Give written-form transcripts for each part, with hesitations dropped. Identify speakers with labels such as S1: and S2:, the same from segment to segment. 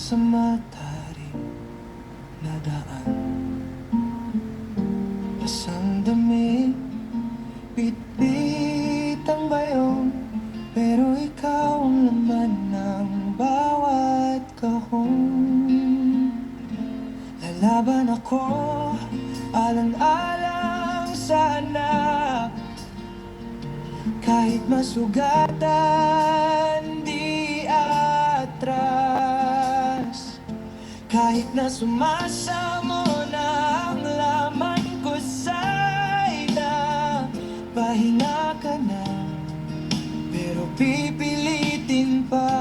S1: sa matarik na daan. Pasang damit, bitbit ang bayong, pero ikaw ang laman ng bawat kahon. Lalaban ako, alang-alang sana, kahit masugatan, di atras. Kahit na sumasamo na ang laman ko sa ina, pahinga ka na, pero pipilitin pa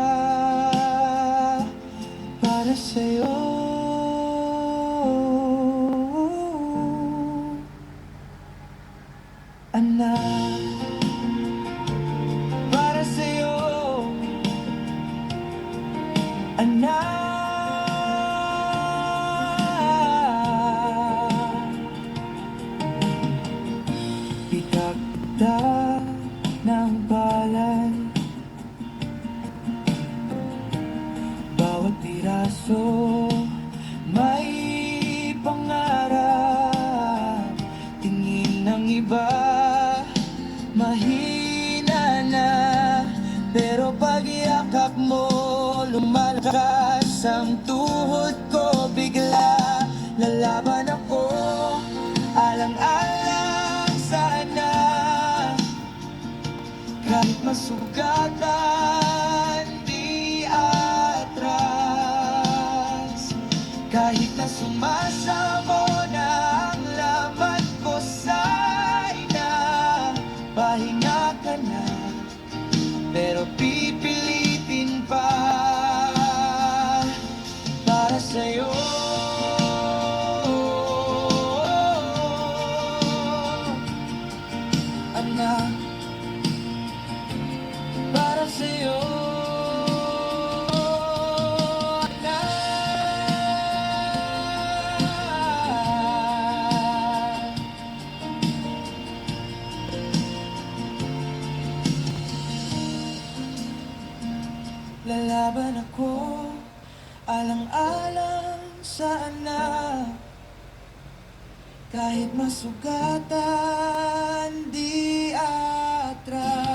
S1: para sa'yo. Anak, para sa'yo, anak. Pitagta ng palay, bawat piraso may pangarap. Tingin ng iba mahina na, pero pag yakap mo, lumalakas ang tuhod ko bigla. Lalaban ako, alang-alang sana, kahit masugatan, di atras. Kahit na sumasamo na ang laman ko sa ina, pahinga ka na, pero pipilitin pa para sa'yo. Anak, para sa'yo. Lalaban ako, alang-alang sa anak, kahit masugatan, di atras.